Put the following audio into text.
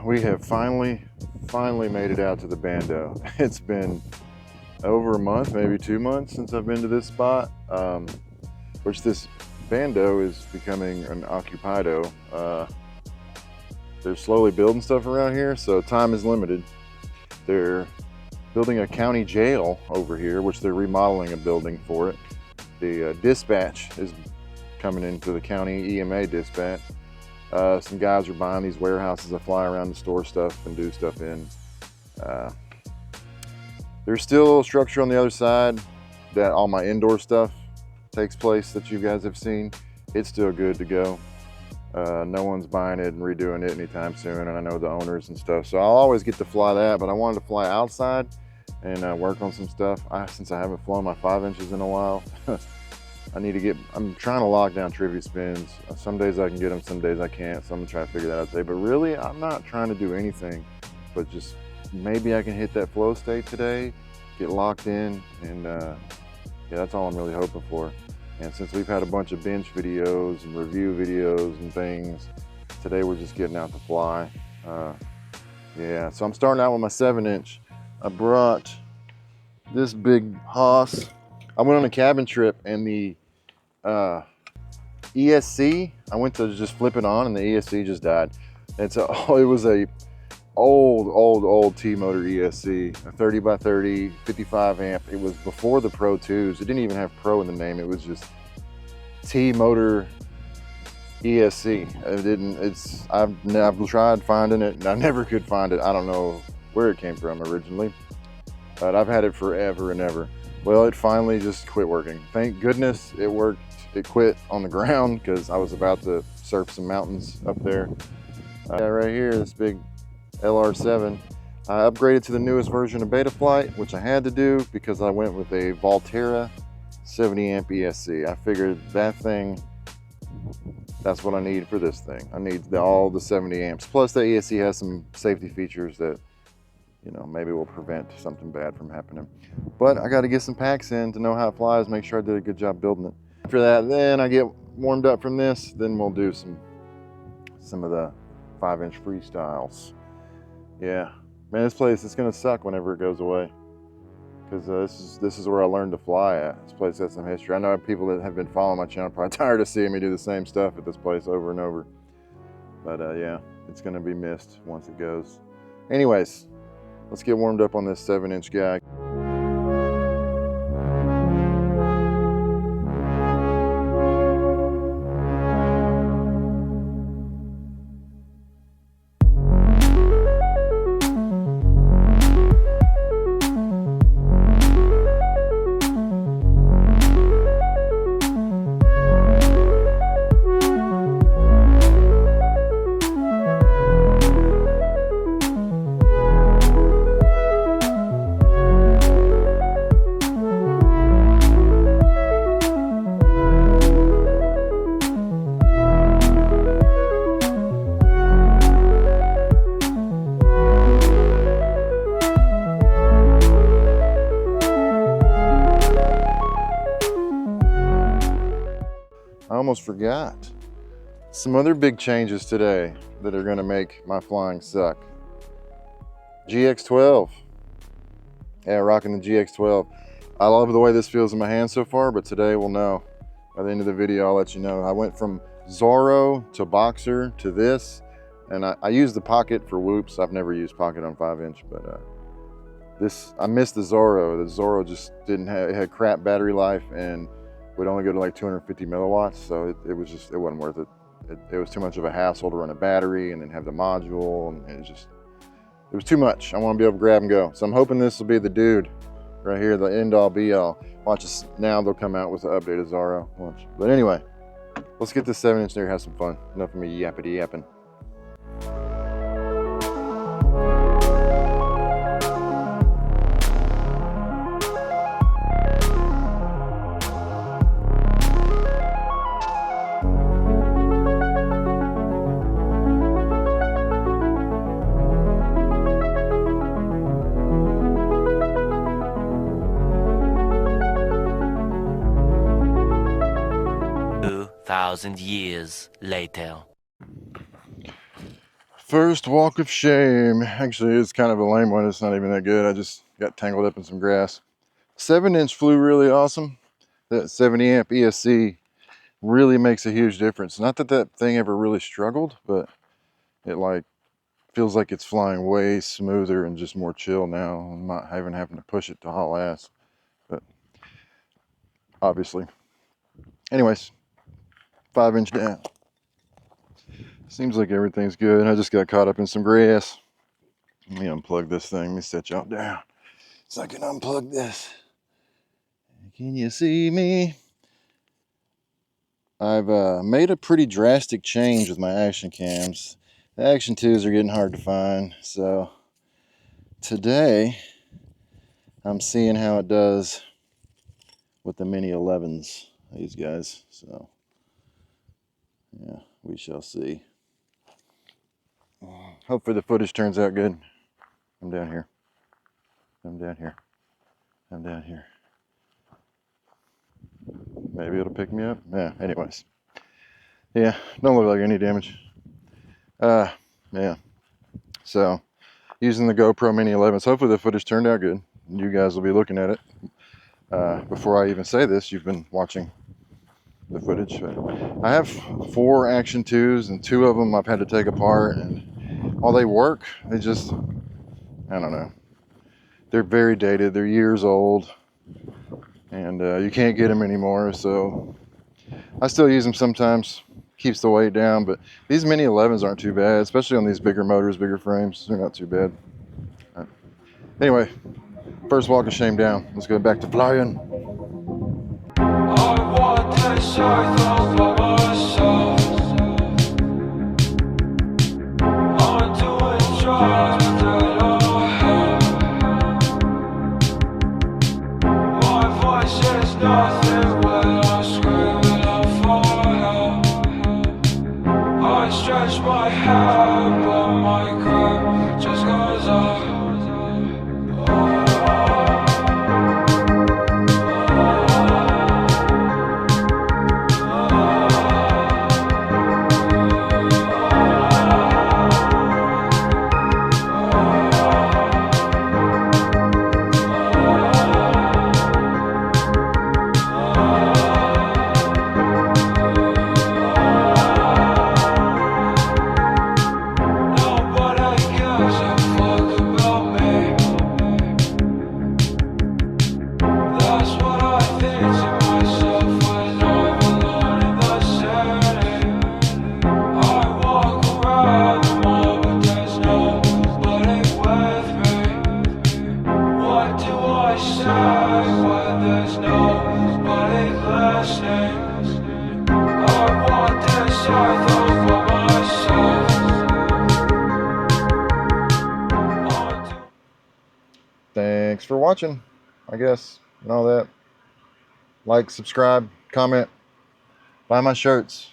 we have finally made it out to the Bando. It's been over a month, maybe 2 months since I've been to this spot, which this Bando is becoming an occupido. They're slowly building stuff around here, so time is limited. They're building a county jail over here, which they're remodeling a building for it. The dispatch is coming into the county EMA dispatch. Some guys are buying these warehouses that fly around to store stuff and do stuff in. There's still a little structure on the other side that all my indoor stuff takes place that you guys have seen. It's still good to go. No one's buying it and redoing it anytime soon, and I know the owners and stuff, so I'll always get to fly that, but I wanted to fly outside and work on some stuff. Since I haven't flown my 5 inches in a while, I'm trying to lock down trivia spins. Some days I can get them, some days I can't, so I'm gonna try to figure that out today. But really, I'm not trying to do anything, but just maybe I can hit that flow state today, get locked in, and yeah, that's all I'm really hoping for. And since we've had a bunch of bench videos and review videos and things, today we're just getting out to fly. Yeah, so I'm starting out with my 7-inch. I brought this big hoss. I went on a cabin trip, and the ESC, I went to just flip it on and the ESC just died. It was a old T-motor ESC, a 30x30, 55 amp. It was before the Pro 2s. It didn't even have Pro in the name. It was just T-motor ESC. I've tried finding it and I never could find it. I don't know where it came from originally, but I've had it forever and ever. Well, it finally just quit working. Thank goodness it worked. It quit on the ground because I was about to surf some mountains up there. Right here, this big LR7. I upgraded to the newest version of Betaflight, which I had to do because I went with a Volterra 70 amp ESC. I figured that thing, that's what I need for this thing. I need all the 70 amps. Plus the ESC has some safety features that, you know, maybe will prevent something bad from happening. But I got to get some packs in to know how it flies, make sure I did a good job building it. After that, then I get warmed up from this, then we'll do some of the 5-inch freestyles. Yeah, man, this place is gonna suck whenever it goes away, because this is where I learned to fly at. This place has some history. I know people that have been following my channel probably tired of seeing me do the same stuff at this place over and over. But yeah, it's gonna be missed once it goes. Anyways, let's get warmed up on this 7-inch guy. I almost forgot. Some other big changes today that are gonna make my flying suck. GX12. Yeah, rocking the GX12. I love the way this feels in my hand so far, but today we'll know. By the end of the video, I'll let you know. I went from Zorro to Boxer to this, and I used the Pocket for whoops. I've never used Pocket on 5-inch, but I missed the Zorro. The Zorro just didn't have, it had crap battery life and would only go to like 250 milliwatts, so it wasn't worth it. It was too much of a hassle to run a battery and then have the module, and it was too much. I want to be able to grab and go. So I'm hoping this will be the dude right here, the end all be all. Watch this, now they'll come out with the updated Zorro. Watch. But anyway, let's get this 7-inch there, have some fun. Enough of me yappity yapping. 2,000 years later. First walk of shame. Actually, it's kind of a lame one. It's not even that good. I just got tangled up in some grass. 7-inch flew really awesome. That 70 amp ESC really makes a huge difference. Not that that thing ever really struggled, but it like feels like it's flying way smoother and just more chill now. I'm not even having to push it to haul ass, but obviously. Anyways, 5-inch down. Seems like everything's good. I just got caught up in some grass. Let me unplug this thing. Let me set y'all down so I can unplug this. Can you see me? I've made a pretty drastic change with my action cams. The action 2s are getting hard to find, so today I'm seeing how it does with the mini 11s, these guys. So yeah, we shall see. Hopefully the footage turns out good. I'm down here. I'm down here. I'm down here. Maybe it'll pick me up. Yeah, anyways. Yeah, don't look like any damage. Yeah. So, using the GoPro Mini 11s, hopefully the footage turned out good. You guys will be looking at it. Before I even say this, you've been watching the footage. I have 4 Action 2s, and 2 of them I've had to take apart, and while they work, they just, I don't know. They're very dated. They're years old, and you can't get them anymore, so I still use them sometimes. Keeps the weight down, but these Mini 11s aren't too bad, especially on these bigger motors, bigger frames. They're not too bad. Anyway, first walk of shame down. Let's go back to flying. I want this earth all by myself. I'm doing drugs that I have. My voice is nothing when I'm screaming out for help. I stretch my hand, but my grip just goes up. Thanks for watching, I guess, and all that. Like, subscribe, comment, buy my shirts.